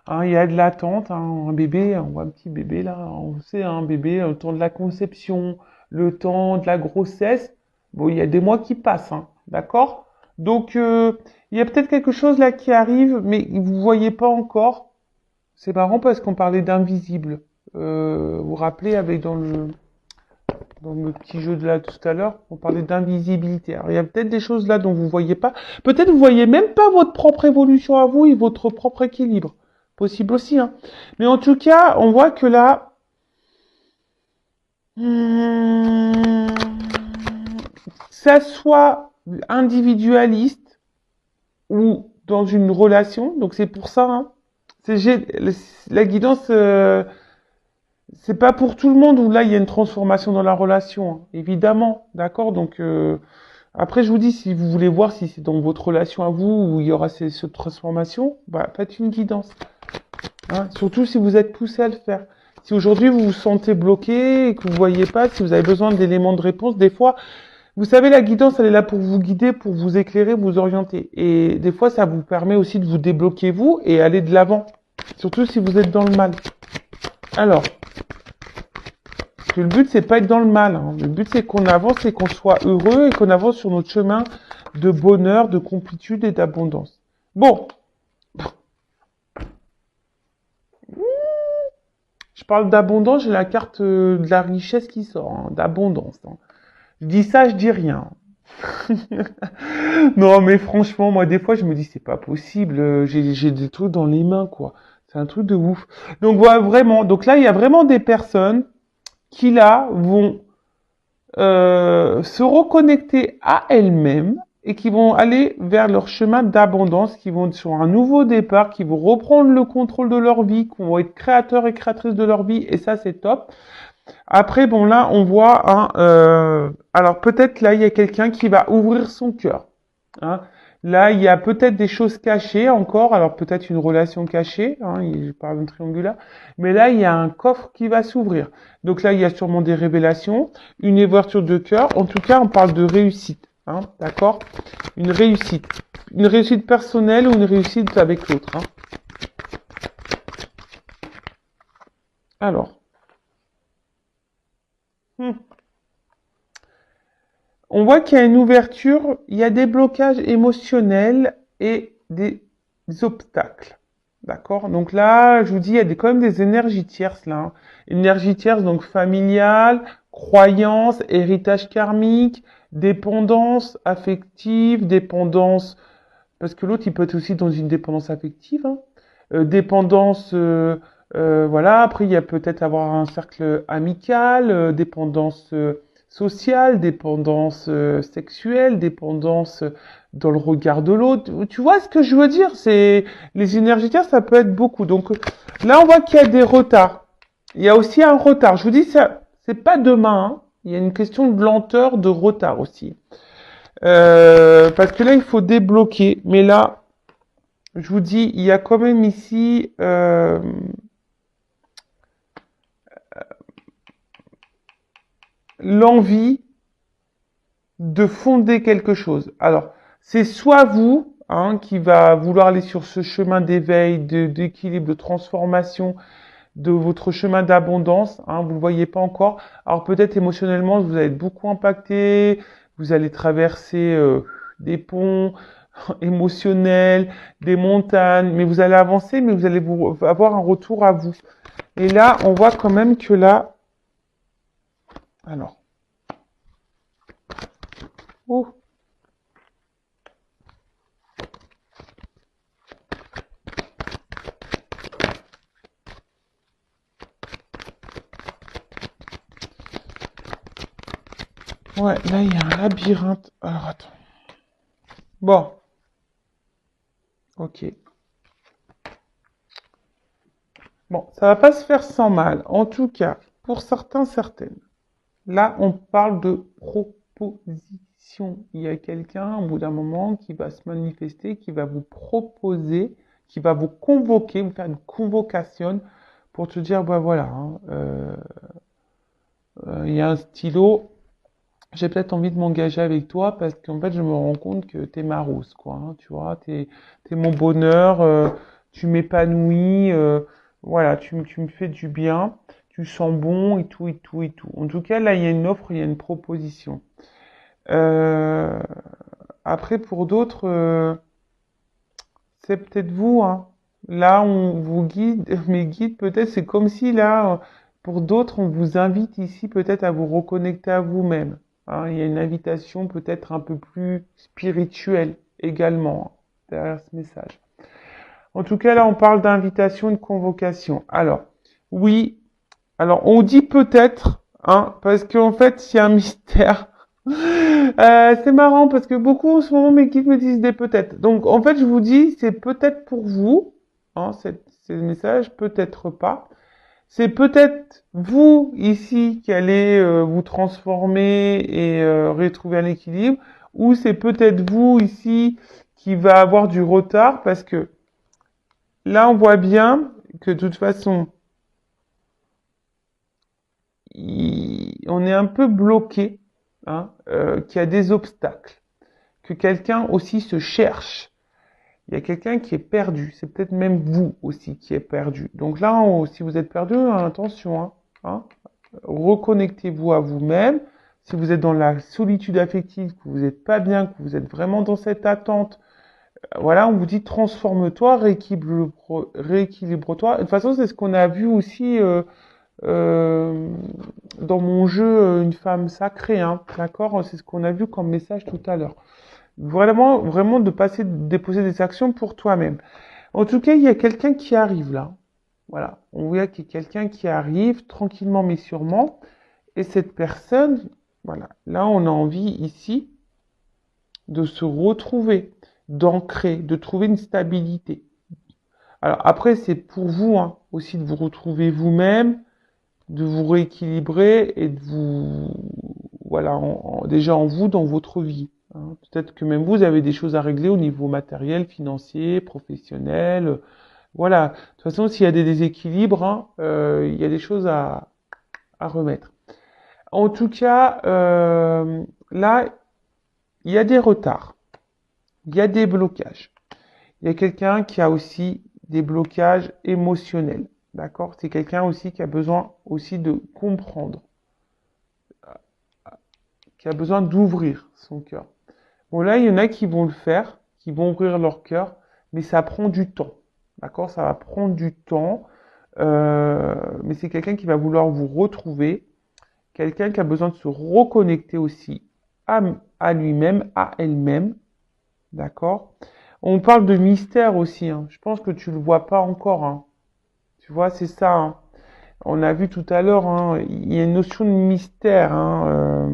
hein. Il y a de l'attente, hein. Un bébé, on voit un petit bébé là. On sait, un bébé, le temps de la conception, le temps de la grossesse. Bon, il y a des mois qui passent, hein. D'accord? Donc, il y a peut-être quelque chose là qui arrive, mais vous voyez pas encore. C'est marrant parce qu'on parlait d'invisible. Vous vous rappelez, avec dans le petit jeu de là tout à l'heure, on parlait d'invisibilité. Alors, il y a peut-être des choses là dont vous voyez pas. Peut-être vous voyez même pas votre propre évolution à vous et votre propre équilibre. Possible aussi, hein. Mais en tout cas, on voit que là, ça soit individualiste ou dans une relation. Donc c'est pour ça, hein. La guidance, c'est pas pour tout le monde où là il y a une transformation dans la relation, hein, évidemment, d'accord. Donc après je vous dis, si vous voulez voir si c'est dans votre relation à vous où il y aura cette transformation, bah faites une guidance, hein. Surtout si vous êtes poussé à le faire. Si aujourd'hui vous vous sentez bloqué et que vous voyez pas, si vous avez besoin d'éléments de réponse, des fois, vous savez, la guidance, elle est là pour vous guider, pour vous éclairer, vous orienter. Et des fois, ça vous permet aussi de vous débloquer vous et aller de l'avant. Surtout si vous êtes dans le mal. Alors, parce que le but, c'est pas être dans le mal, hein. Le but, c'est qu'on avance et qu'on soit heureux et qu'on avance sur notre chemin de bonheur, de complétude et d'abondance. Bon. Je parle d'abondance, j'ai la carte de la richesse qui sort, hein, d'abondance, hein. Je dis ça, je dis rien. Non, mais franchement, moi, des fois, je me dis, c'est pas possible. J'ai des trucs dans les mains, quoi. C'est un truc de ouf. Donc, voilà, vraiment. Donc là, il y a vraiment des personnes qui, là, vont se reconnecter à elles-mêmes et qui vont aller vers leur chemin d'abondance, qui vont sur un nouveau départ, qui vont reprendre le contrôle de leur vie, qui vont être créateurs et créatrices de leur vie. Et ça, c'est top. Après, bon, là, on voit, hein, alors peut-être là, il y a quelqu'un qui va ouvrir son cœur, hein. Là, il y a peut-être des choses cachées encore, alors peut-être une relation cachée, hein, je parle d'un triangulaire, mais là, il y a un coffre qui va s'ouvrir. Donc là, il y a sûrement des révélations, une ouverture de cœur. En tout cas, on parle de réussite, hein, d'accord? Une réussite personnelle ou une réussite avec l'autre, hein. Alors. On voit qu'il y a une ouverture, il y a des blocages émotionnels et des obstacles. D'accord? Donc là, je vous dis, il y a quand même des énergies tierces là, hein. Énergie tierce, donc familiale, croyance, héritage karmique, dépendance affective, dépendance, parce que l'autre, il peut être aussi dans une dépendance affective, hein. Dépendance, voilà. Après, il y a peut-être avoir un cercle amical, dépendance sociale, dépendance sexuelle, dépendance dans le regard de l'autre. Tu vois ce que je veux dire? C'est les énergétiques, ça peut être beaucoup. Donc là, on voit qu'il y a des retards. Il y a aussi un retard. Je vous dis, ça, c'est pas demain, hein. Il y a une question de lenteur, de retard aussi. Parce que là, il faut débloquer. Mais là, je vous dis, il y a quand même ici l'envie de fonder quelque chose. Alors, c'est soit vous, hein, qui va vouloir aller sur ce chemin d'éveil, d'équilibre, de transformation, de votre chemin d'abondance, hein, vous le voyez pas encore. Alors peut-être émotionnellement, vous allez être beaucoup impacté, vous allez traverser des ponts émotionnels, des montagnes, mais vous allez avancer, mais vous allez avoir un retour à vous. Et là, on voit quand même que là, alors, oh, ouais, là il y a un labyrinthe. Alors attends. Bon, ok. Bon, ça va pas se faire sans mal. En tout cas, pour certains, certaines. Là, on parle de proposition. Il y a quelqu'un, au bout d'un moment, qui va se manifester, qui va vous proposer, qui va vous convoquer, vous faire une convocation pour te dire, bah voilà, hein, il y a un stylo, j'ai peut-être envie de m'engager avec toi parce qu'en fait, je me rends compte que t'es ma rose, quoi, hein, tu vois, t'es mon bonheur, tu m'épanouis, voilà, tu me fais du bien, tu sens bon et tout, et tout, et tout. En tout cas, là, il y a une offre, il y a une proposition. Euh, Après, pour d'autres, c'est peut-être vous, hein. Là, on vous guide, mes guides, peut-être, c'est comme si là, pour d'autres, on vous invite ici peut-être à vous reconnecter à vous-même. Hein, il y a une invitation peut-être un peu plus spirituelle également hein, derrière ce message. En tout cas, là, on parle d'invitation et de convocation. Alors, oui, alors on dit peut-être, hein, parce qu'en fait, il y a un mystère. C'est marrant parce que beaucoup en ce moment mes guides me disent des peut-être. Donc en fait je vous dis c'est peut-être pour vous, hein, ces messages, peut-être pas. C'est peut-être vous ici qui allez vous transformer et retrouver un équilibre, ou c'est peut-être vous ici qui va avoir du retard parce que là on voit bien que de toute façon on est un peu bloqué, hein, qu'il y a des obstacles, que quelqu'un aussi se cherche. Il y a quelqu'un qui est perdu. C'est peut-être même vous aussi qui êtes perdu. Donc là, si vous êtes perdu, attention, hein. Reconnectez-vous à vous-même. Si vous êtes dans la solitude affective, que vous n'êtes pas bien, que vous êtes vraiment dans cette attente, voilà, on vous dit transforme-toi, rééquilibre-toi. De toute façon, c'est ce qu'on a vu aussi euh, dans mon jeu Une femme sacrée, hein, d'accord? C'est ce qu'on a vu comme message tout à l'heure. Vraiment, vraiment de passer, de déposer des actions pour toi-même. En tout cas, il y a quelqu'un qui arrive là. Voilà. On voit qu'il y a quelqu'un qui arrive tranquillement mais sûrement. Et cette personne, voilà. Là, on a envie ici de se retrouver, d'ancrer, de trouver une stabilité. Alors après, c'est pour vous hein, aussi de vous retrouver vous-même, de vous rééquilibrer et de vous, voilà, déjà en vous, dans votre vie. Hein. Peut-être que même vous avez des choses à régler au niveau matériel, financier, professionnel. Voilà. De toute façon, s'il y a des déséquilibres, hein, il y a des choses à remettre. En tout cas, là, il y a des retards, il y a des blocages. Il y a quelqu'un qui a aussi des blocages émotionnels. D'accord? C'est quelqu'un aussi qui a besoin aussi de comprendre, qui a besoin d'ouvrir son cœur. Bon, là, il y en a qui vont le faire, qui vont ouvrir leur cœur, mais ça prend du temps. D'accord? Ça va prendre du temps. Mais c'est quelqu'un qui va vouloir vous retrouver, quelqu'un qui a besoin de se reconnecter aussi à lui-même, à elle-même. D'accord? On parle de mystère aussi. Hein. Je pense que tu le vois pas encore. Hein. Tu vois, c'est ça. Hein. On a vu tout à l'heure, hein, il y a une notion de mystère. Hein,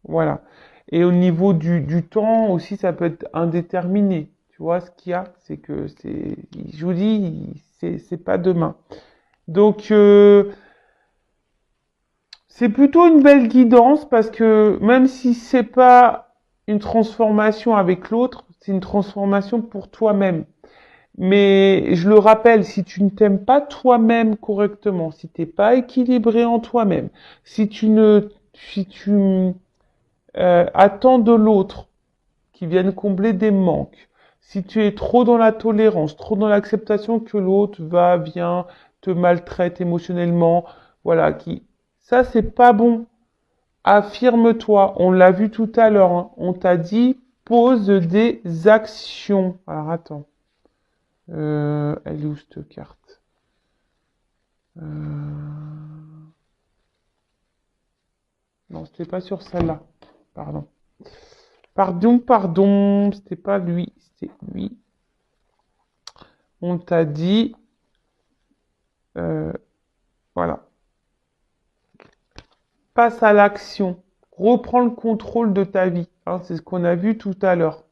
voilà. Et au niveau du temps aussi, ça peut être indéterminé. Tu vois, ce qu'il y a, c'est que c'est, je vous dis, c'est pas demain. Donc, c'est plutôt une belle guidance parce que même si c'est pas une transformation avec l'autre, c'est une transformation pour toi-même. Mais je le rappelle, si tu ne t'aimes pas toi-même correctement, si t'es pas équilibré en toi-même, si tu attends de l'autre qui vienne combler des manques, si tu es trop dans la tolérance, trop dans l'acceptation que l'autre vient, te maltraite émotionnellement, voilà, ça c'est pas bon. Affirme-toi. On l'a vu tout à l'heure. Hein. On t'a dit pose des actions. Alors attends. Elle est où cette carte? Non, c'était pas sur celle-là. Pardon. Pardon. C'était pas lui. C'était lui. On t'a dit. Voilà. Passe à l'action. Reprends le contrôle de ta vie. Hein, c'est ce qu'on a vu tout à l'heure.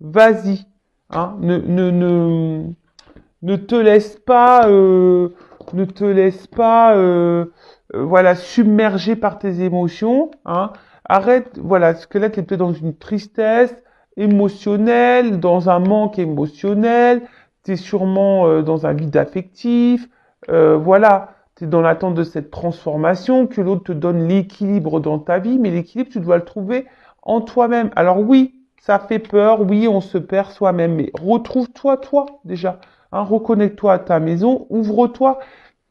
Vas-y. Hein, ne te laisse pas, voilà, submerger par tes émotions. Hein. Arrête, voilà, parce que là, tu es peut-être dans une tristesse émotionnelle, dans un manque émotionnel, tu es sûrement dans un vide affectif. Voilà, tu es dans l'attente de cette transformation, que l'autre te donne l'équilibre dans ta vie, mais l'équilibre, tu dois le trouver en toi-même. Alors oui, ça fait peur, oui, on se perd soi-même, mais retrouve-toi, toi, déjà. Hein, reconnecte-toi à ta maison, ouvre-toi.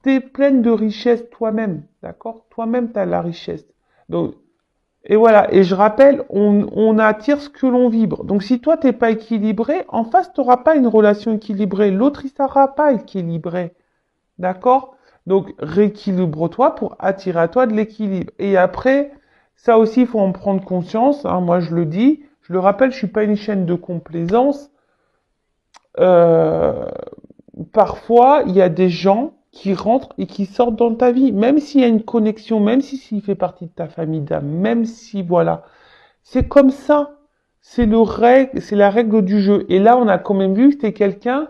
T'es pleine de richesse toi-même, d'accord? Toi-même, tu as la richesse. Donc, Et voilà, et je rappelle, on attire ce que l'on vibre. Donc si toi, t'es pas équilibré, en face, tu n'auras pas une relation équilibrée. L'autre, il sera pas équilibré. D'accord? Donc, rééquilibre-toi pour attirer à toi de l'équilibre. Et après, ça aussi, il faut en prendre conscience, hein. Moi, je le dis, je le rappelle, je suis pas une chaîne de complaisance. Euh, Parfois, il y a des gens qui rentrent et qui sortent dans ta vie, même s'il y a une connexion, même si s'il fait partie de ta famille d'âme, même si, voilà. C'est comme ça. C'est la règle du jeu. Et là, on a quand même vu que c'était quelqu'un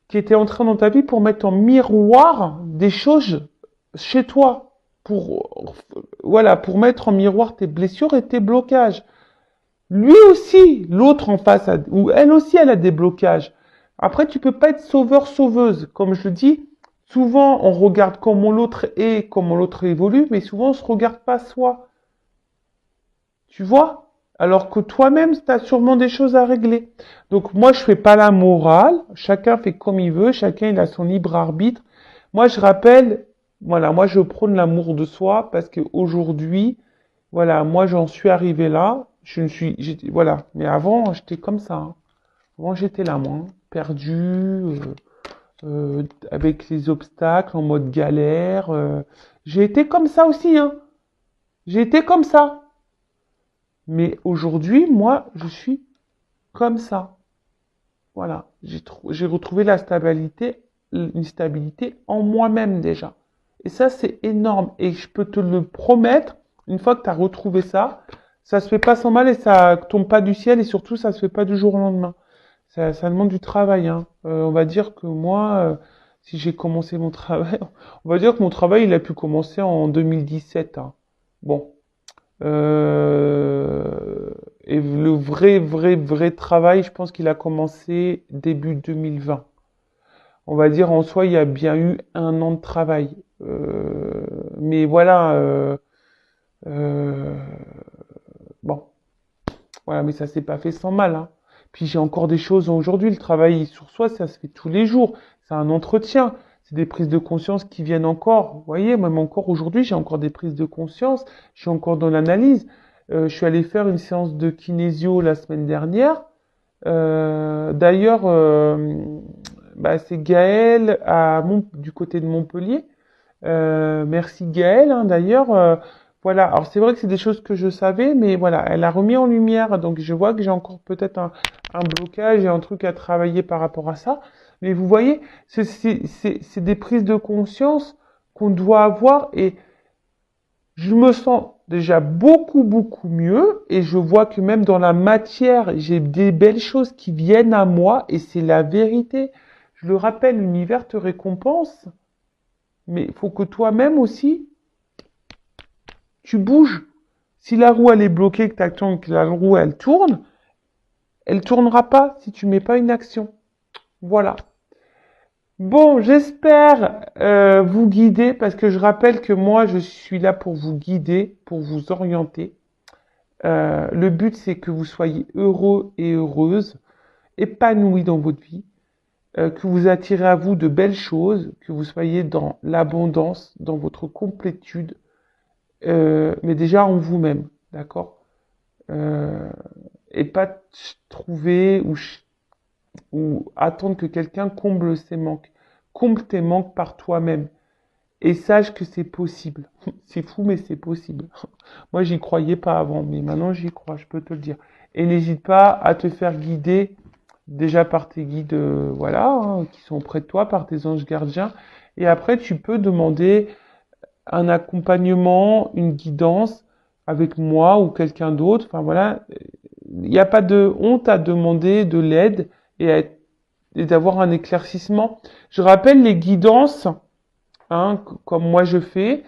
qui était entré dans ta vie pour mettre en miroir des choses chez toi. Voilà, pour mettre en miroir tes blessures et tes blocages. Lui aussi, l'autre en face, ou elle aussi, elle a des blocages. Après, tu peux pas être sauveur-sauveuse. Comme je le dis, souvent, on regarde comment l'autre est, comment l'autre évolue, mais souvent, on se regarde pas soi. Tu vois? Alors que toi-même, tu as sûrement des choses à régler. Donc moi, je fais pas la morale. Chacun fait comme il veut. Chacun, il a son libre arbitre. Moi, je rappelle, voilà, moi, je prône l'amour de soi parce qu'aujourd'hui, voilà, moi, j'en suis arrivé là. Voilà. Mais avant, j'étais comme ça, hein. Avant, j'étais là, moi, hein, perdu, avec les obstacles, en mode galère. J'ai été comme ça aussi, hein. J'ai été comme ça. Mais aujourd'hui, moi, je suis comme ça. Voilà. J'ai retrouvé une stabilité en moi-même déjà. Et ça, c'est énorme. Et je peux te le promettre, une fois que tu as retrouvé ça, ça se fait pas sans mal et ça tombe pas du ciel et surtout, ça se fait pas du jour au lendemain. Ça demande du travail, hein. On va dire que moi, si j'ai commencé mon travail, on va dire que mon travail, il a pu commencer en 2017, hein. Bon. Euh, et le vrai travail, je pense qu'il a commencé début 2020. On va dire en soi, il y a bien eu 1 an de travail. Mais voilà, euh, bon, voilà, mais ça s'est pas fait sans mal, hein. Puis j'ai encore des choses aujourd'hui. Le travail sur soi, ça se fait tous les jours. C'est un entretien. C'est des prises de conscience qui viennent encore. Vous voyez, même encore aujourd'hui, j'ai encore des prises de conscience. Je suis encore dans l'analyse. Je suis allé faire une séance de kinésio la semaine dernière. D'ailleurs, bah, c'est Gaël du côté de Montpellier. Merci Gaëlle, hein, d'ailleurs. Voilà. Alors c'est vrai que c'est des choses que je savais, mais voilà, elle a remis en lumière. Donc je vois que j'ai encore peut-être un blocage et un truc à travailler par rapport à ça. Mais vous voyez, c'est des prises de conscience qu'on doit avoir et je me sens déjà beaucoup mieux et je vois que même dans la matière, j'ai des belles choses qui viennent à moi et c'est la vérité. Je le rappelle, l'univers te récompense. Mais il faut que toi-même aussi, tu bouges. Si la roue elle est bloquée, que tu attends que la roue elle tournera pas si tu mets pas une action. Voilà. Bon, j'espère vous guider parce que je rappelle que moi je suis là pour vous guider, pour vous orienter. Le but c'est que vous soyez heureux et heureuse, épanouis dans votre vie, que vous attirez à vous de belles choses, que vous soyez dans l'abondance, dans votre complétude, mais déjà en vous-même, d'accord? Euh, et pas trouver ou attendre que quelqu'un comble ses manques. Comble tes manques par toi-même. Et sache que c'est possible. C'est fou, mais c'est possible. Moi, j'y croyais pas avant, mais maintenant j'y crois, je peux te le dire. Et n'hésite pas à te faire guider déjà par tes guides, voilà, hein, qui sont près de toi, par tes anges gardiens. Et après, tu peux demander un accompagnement, une guidance avec moi ou quelqu'un d'autre. Enfin voilà, il n'y a pas de honte à demander de l'aide et d'avoir un éclaircissement. Je rappelle les guidances, hein, comme moi je fais.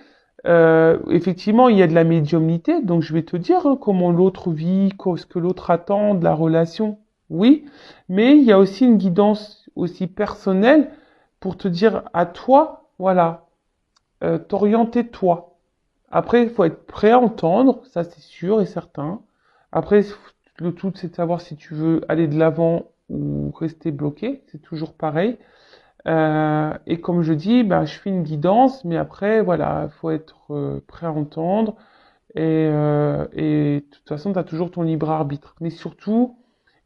Effectivement, il y a de la médiumnité, donc je vais te dire, hein, comment l'autre vit, ce que l'autre attend de la relation. Oui, mais il y a aussi une guidance aussi personnelle pour te dire à toi, voilà, t'orienter toi. Après, il faut être prêt à entendre, ça c'est sûr et certain. Après, le tout c'est de savoir si tu veux aller de l'avant ou rester bloqué, c'est toujours pareil. Et comme je dis, ben, je fais une guidance, mais après, voilà, il faut être prêt à entendre Et de toute façon, tu as toujours ton libre arbitre. Mais surtout,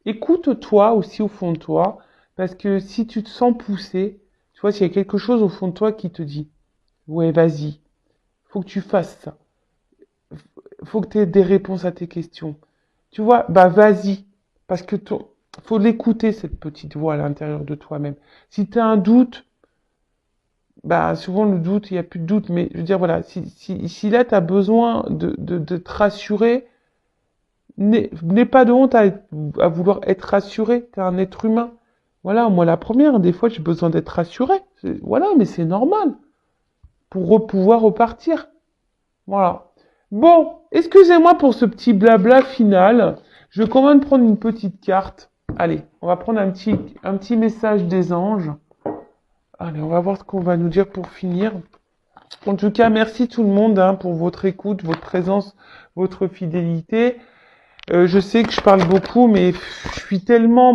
écoute-toi aussi au fond de toi, parce que si tu te sens poussé, tu vois, s'il y a quelque chose au fond de toi qui te dit, ouais, vas-y, faut que tu fasses ça. Faut que tu aies des réponses à tes questions. Tu vois, bah vas-y. Parce que faut l'écouter, cette petite voix à l'intérieur de toi-même. Si tu as un doute, bah souvent le doute, il n'y a plus de doute. Mais je veux dire, voilà, si là tu as besoin de te rassurer, n'aie pas de honte à vouloir être rassuré. Tu es un être humain. Voilà, moi la première, des fois j'ai besoin d'être rassuré. Voilà, mais c'est normal. Pour pouvoir repartir. Voilà. Bon, excusez-moi pour ce petit blabla final. Je vais quand même prendre une petite carte. Allez, on va prendre un petit message des anges. Allez, on va voir ce qu'on va nous dire pour finir. En tout cas, merci tout le monde hein, pour votre écoute, votre présence, votre fidélité. Je sais que je parle beaucoup, mais je suis tellement,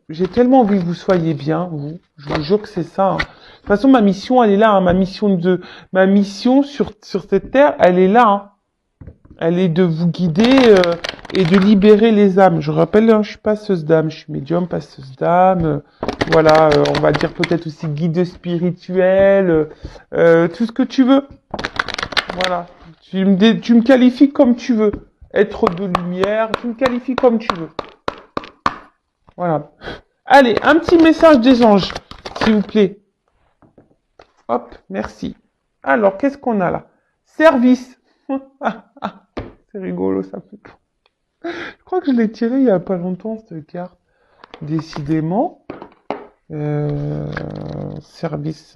j'ai tellement envie que vous soyez bien, vous. Je vous jure que c'est ça. Hein. De toute façon, ma mission, elle est là. Hein. Ma mission sur cette terre, elle est là. Hein. Elle est de vous guider et de libérer les âmes. Je rappelle, hein, je suis passeuse d'âme, je suis médium, passeuse d'âme. Voilà, on va dire peut-être aussi guide spirituel, tout ce que tu veux. Voilà, tu me qualifies comme tu veux. Être de lumière, tu me qualifies comme tu veux. Voilà. Allez, un petit message des anges, s'il vous plaît. Hop, merci. Alors, qu'est-ce qu'on a là? Service. C'est rigolo, ça fait. Je crois que je l'ai tiré il y a pas longtemps, cette carte. Décidément. Service.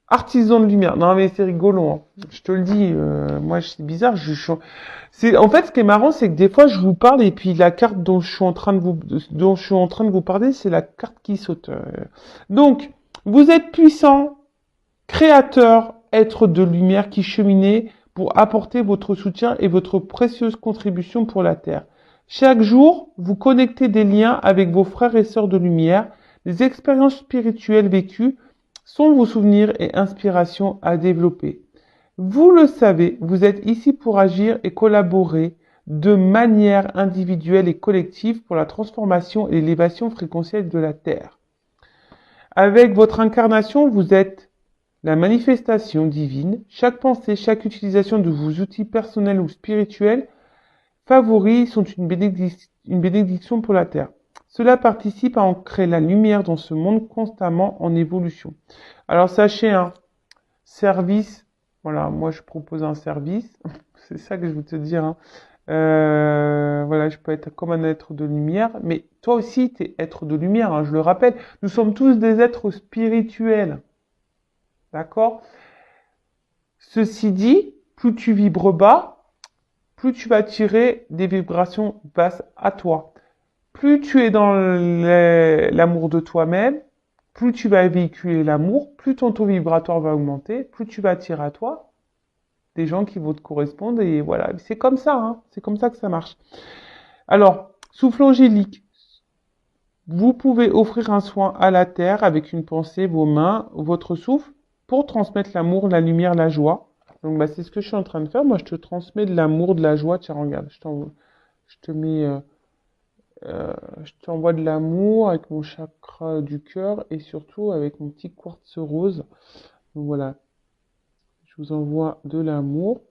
Artisan de lumière. Non, mais c'est rigolo. Hein. Je te le dis. Moi, c'est bizarre. En fait, ce qui est marrant, c'est que des fois, je vous parle et puis la carte dont je suis en train de vous parler, c'est la carte qui saute. Donc, vous êtes puissant, créateur, être de lumière qui cheminez pour apporter votre soutien et votre précieuse contribution pour la Terre. Chaque jour, vous connectez des liens avec vos frères et sœurs de lumière. Les expériences spirituelles vécues sont vos souvenirs et inspirations à développer. Vous le savez, vous êtes ici pour agir et collaborer de manière individuelle et collective pour la transformation et l'élévation fréquentielle de la Terre. Avec votre incarnation, vous êtes la manifestation divine. Chaque pensée, chaque utilisation de vos outils personnels ou spirituels favoris sont une bénédiction pour la Terre. Cela participe à ancrer la lumière dans ce monde constamment en évolution. Alors sachez, un service, voilà, moi je propose un service, c'est ça que je veux te dire. Hein. Voilà, je peux être comme un être de lumière, mais toi aussi tu es être de lumière, hein, je le rappelle, nous sommes tous des êtres spirituels. D'accord? Ceci dit, plus tu vibres bas, plus tu vas attirer des vibrations basses à toi. Plus tu es dans l'amour de toi-même, plus tu vas véhiculer l'amour, plus ton taux vibratoire va augmenter, plus tu vas attirer à toi des gens qui vont te correspondre. Et voilà, c'est comme ça, hein, c'est comme ça que ça marche. Alors, souffle angélique. Vous pouvez offrir un soin à la terre avec une pensée, vos mains, votre souffle, pour transmettre l'amour, la lumière, la joie. Donc, bah, c'est ce que je suis en train de faire. Moi, je te transmets de l'amour, de la joie. Tiens, regarde, je te mets... je t'envoie de l'amour avec mon chakra du cœur et surtout avec mon petit quartz rose. Donc voilà, je vous envoie de l'amour.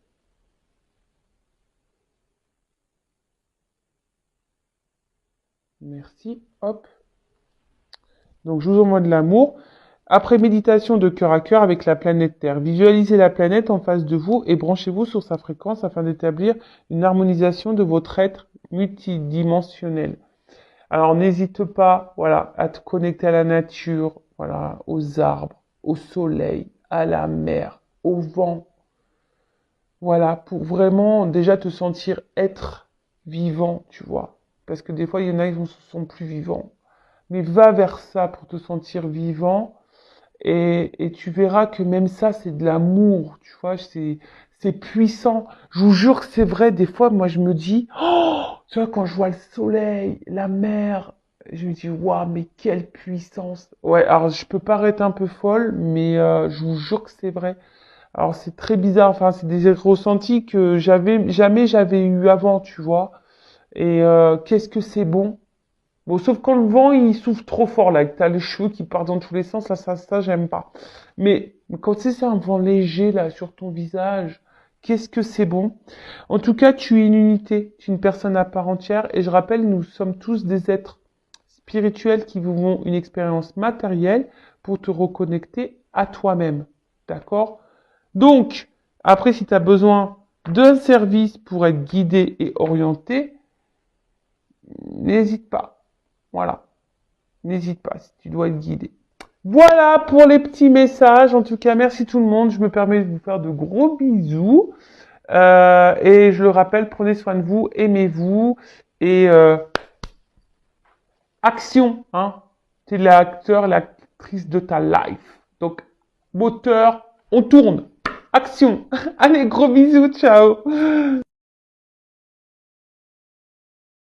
Merci, hop. Donc je vous envoie de l'amour. Après méditation de cœur à cœur avec la planète Terre, visualisez la planète en face de vous et branchez-vous sur sa fréquence afin d'établir une harmonisation de votre être multidimensionnel. Alors n'hésite pas, voilà, à te connecter à la nature, voilà, aux arbres, au soleil, à la mer, au vent. Voilà, pour vraiment déjà te sentir être vivant, tu vois. Parce que des fois, il y en a, ils ne se sentent plus vivants. Mais va vers ça pour te sentir vivant. Et tu verras que même ça, c'est de l'amour, tu vois, c'est puissant. Je vous jure que c'est vrai, des fois, moi, je me dis, oh, tu vois, quand je vois le soleil, la mer, je me dis, waouh, mais quelle puissance. Ouais, alors je peux paraître un peu folle, mais je vous jure que c'est vrai. Alors c'est très bizarre, enfin c'est des ressentis que jamais j'avais eu avant, tu vois. Et qu'est-ce que c'est bon. Bon, sauf quand le vent il souffle trop fort là, que t'as les cheveux qui partent dans tous les sens, ça j'aime pas. Mais quand c'est un vent léger là sur ton visage, qu'est-ce que c'est bon. En tout cas, tu es une unité, tu es une personne à part entière. Et je rappelle, nous sommes tous des êtres spirituels qui vivons une expérience matérielle pour te reconnecter à toi-même. D'accord? Donc, après, si tu as besoin d'un service pour être guidé et orienté, n'hésite pas. Voilà. N'hésite pas si tu dois être guidé. Voilà pour les petits messages. En tout cas, merci tout le monde. Je me permets de vous faire de gros bisous. Et je le rappelle, prenez soin de vous, aimez-vous et action. Hein. Tu es l'acteur, l'actrice de ta life. Donc, moteur, on tourne. Action. Allez, gros bisous, ciao.